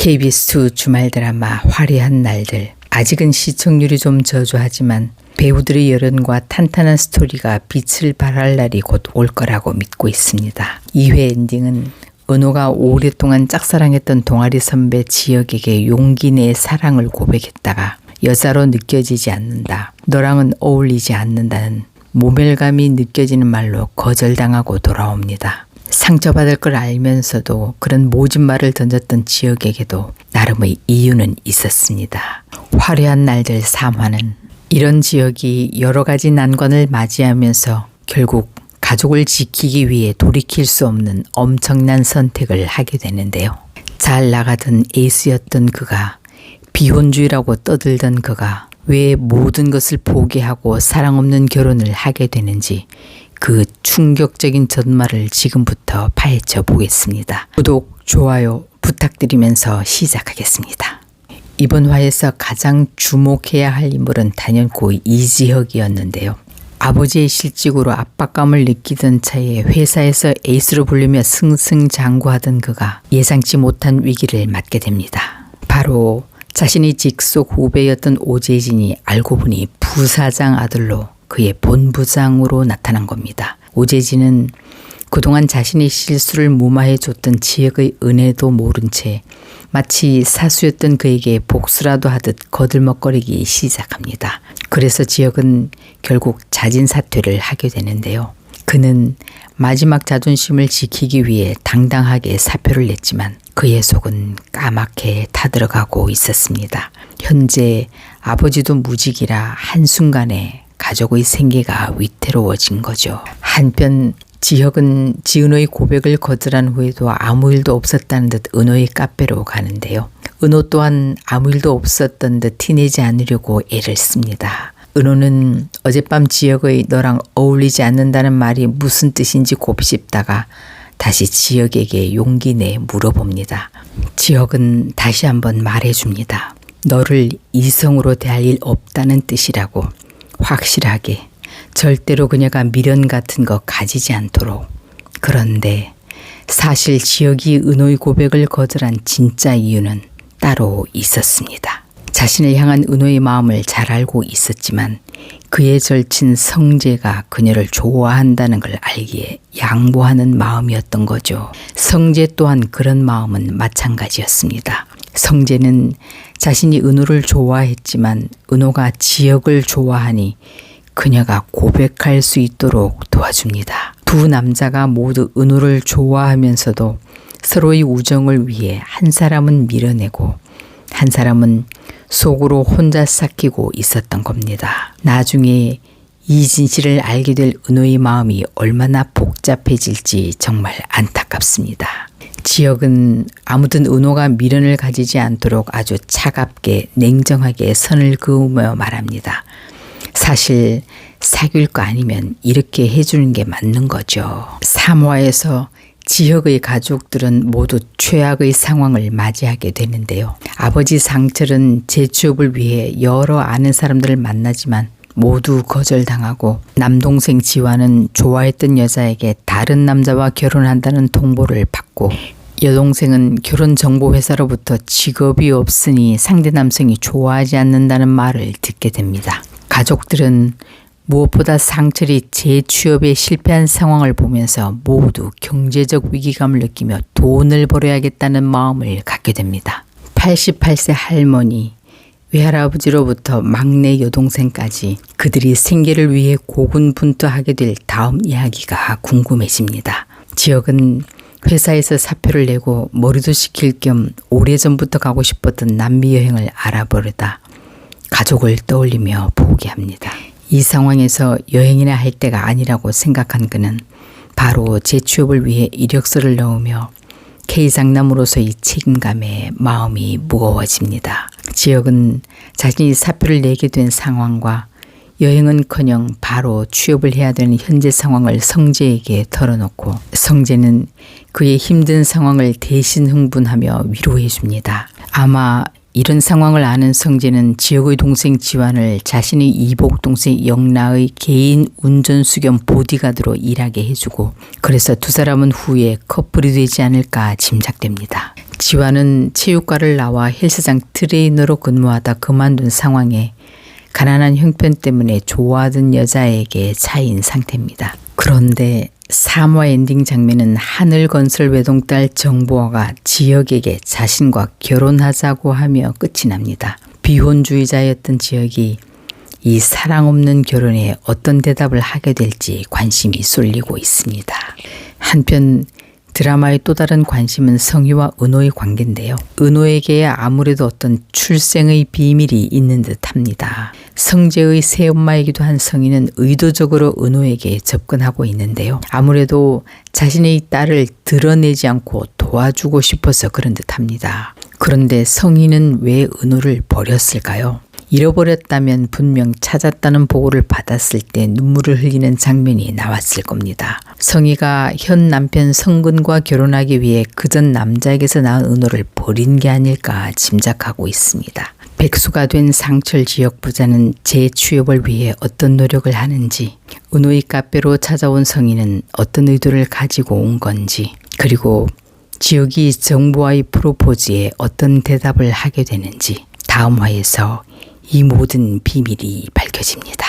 KBS2 주말 드라마 화려한 날들. 아직은 시청률이 좀 저조하지만 배우들의 열연과 탄탄한 스토리가 빛을 발할 날이 곧 올 거라고 믿고 있습니다. 2회 엔딩은 은호가 오랫동안 짝사랑했던 동아리 선배 지혁에게 용기 내에 사랑을 고백했다가 여자로 느껴지지 않는다, 너랑은 어울리지 않는다는 모멸감이 느껴지는 말로 거절당하고 돌아옵니다. 상처받을 걸 알면서도 그런 모진 말을 던졌던 지혁에게도 나름의 이유는 있었습니다. 화려한 날들 3화는 이런 지혁이 여러 가지 난관을 맞이하면서 결국 가족을 지키기 위해 돌이킬 수 없는 엄청난 선택을 하게 되는데요. 잘 나가던 에이스였던 그가, 비혼주의라고 떠들던 그가 왜 모든 것을 포기하고 사랑 없는 결혼을 하게 되는지 그 충격적인 전말을 지금부터 파헤쳐 보겠습니다. 구독, 좋아요 부탁드리면서 시작하겠습니다. 이번 화에서 가장 주목해야 할 인물은 단연코 이지혁이었는데요. 아버지의 실직으로 압박감을 느끼던 차에 회사에서 에이스로 불리며 승승장구하던 그가 예상치 못한 위기를 맞게 됩니다. 바로 자신이 직속 후배였던 오재진이 알고 보니 부사장 아들로 그의 본부장으로 나타난 겁니다. 오재진은 그동안 자신의 실수를 무마해줬던 지혁의 은혜도 모른 채 마치 사수였던 그에게 복수라도 하듯 거들먹거리기 시작합니다. 그래서 지혁은 결국 자진 사퇴를 하게 되는데요. 그는 마지막 자존심을 지키기 위해 당당하게 사표를 냈지만 그의 속은 까맣게 타들어가고 있었습니다. 현재 아버지도 무직이라 한순간에 가족의 생계가 위태로워진 거죠. 한편 지혁은 지은호의 고백을 거절한 후에도 아무 일도 없었다는 듯 은호의 카페로 가는데요. 은호 또한 아무 일도 없었던 듯 티내지 않으려고 애를 씁니다. 은호는 어젯밤 지혁의 너랑 어울리지 않는다는 말이 무슨 뜻인지 곱씹다가 다시 지혁에게 용기 내 물어봅니다. 지혁은 다시 한번 말해줍니다. 너를 이성으로 대할 일 없다는 뜻이라고. 확실하게, 절대로 그녀가 미련 같은 거 가지지 않도록. 그런데 사실 지혁이 은호의 고백을 거절한 진짜 이유는 따로 있었습니다. 자신을 향한 은호의 마음을 잘 알고 있었지만 그의 절친 성재가 그녀를 좋아한다는 걸 알기에 양보하는 마음이었던 거죠. 성재 또한 그런 마음은 마찬가지였습니다. 성재는 자신이 은호를 좋아했지만 은호가 지혁을 좋아하니 그녀가 고백할 수 있도록 도와줍니다. 두 남자가 모두 은호를 좋아하면서도 서로의 우정을 위해 한 사람은 밀어내고 한 사람은 속으로 혼자 삭히고 있었던 겁니다. 나중에 이 진실을 알게 될 은호의 마음이 얼마나 복잡해질지 정말 안타깝습니다. 지혁은 아무튼 은호가 미련을 가지지 않도록 아주 차갑게 냉정하게 선을 그으며 말합니다. 사실 사귈 거 아니면 이렇게 해주는 게 맞는 거죠. 3화에서 지혁의 가족들은 모두 최악의 상황을 맞이하게 되는데요. 아버지 상철은 재취업을 위해 여러 아는 사람들을 만나지만 모두 거절당하고, 남동생 지환은 좋아했던 여자에게 다른 남자와 결혼한다는 통보를 받고, 여동생은 결혼정보회사로부터 직업이 없으니 상대 남성이 좋아하지 않는다는 말을 듣게 됩니다. 가족들은 무엇보다 상철이 재취업에 실패한 상황을 보면서 모두 경제적 위기감을 느끼며 돈을 벌어야겠다는 마음을 갖게 됩니다. 88세 할머니, 외할아버지로부터 막내 여동생까지 그들이 생계를 위해 고군분투하게 될 다음 이야기가 궁금해집니다. 지혁은 회사에서 사표를 내고 머리도 식힐 겸 오래전부터 가고 싶었던 남미 여행을 알아보려다 가족을 떠올리며 포기합니다. 이 상황에서 여행이나 할 때가 아니라고 생각한 그는 바로 재취업을 위해 이력서를 넣으며 K장남으로서의 책임감에 마음이 무거워집니다. 지혁은 자신이 사표를 내게 된 상황과 여행은커녕 바로 취업을 해야 되는 현재 상황을 성재에게 털어놓고, 성재는 그의 힘든 상황을 대신 흥분하며 위로해 줍니다. 아마 이런 상황을 아는 성재는 지혁의 동생 지환을 자신의 이복 동생 영라의 개인 운전수 겸 보디가드로 일하게 해주고, 그래서 두 사람은 후에 커플이 되지 않을까 짐작됩니다. 지화는 체육과를 나와 헬스장 트레이너로 근무하다 그만둔 상황에 가난한 형편 때문에 좋아하던 여자에게 차인 상태입니다. 그런데 3화 엔딩 장면은 하늘건설 외동딸 정보화가 지혁에게 자신과 결혼하자고 하며 끝이 납니다. 비혼주의자였던 지혁이 이 사랑 없는 결혼에 어떤 대답을 하게 될지 관심이 쏠리고 있습니다. 한편 드라마의 또 다른 관심은 성희와 은호의 관계인데요. 은호에게 아무래도 어떤 출생의 비밀이 있는 듯합니다. 성재의 새엄마이기도 한 성희는 의도적으로 은호에게 접근하고 있는데요. 아무래도 자신의 딸을 드러내지 않고 도와주고 싶어서 그런 듯합니다. 그런데 성희는 왜 은호를 버렸을까요? 잃어버렸다면 분명 찾았다는 보고를 받았을 때 눈물을 흘리는 장면이 나왔을 겁니다. 성희가 현 남편 성근과 결혼하기 위해 그전 남자에게서 낳은 은호를 버린 게 아닐까 짐작하고 있습니다. 백수가 된 상철 지역 부자는 재취업을 위해 어떤 노력을 하는지, 은호의 카페로 찾아온 성희는 어떤 의도를 가지고 온 건지, 그리고 지역이 정보와의 프로포즈에 어떤 대답을 하게 되는지 다음 화에서 이 모든 비밀이 밝혀집니다.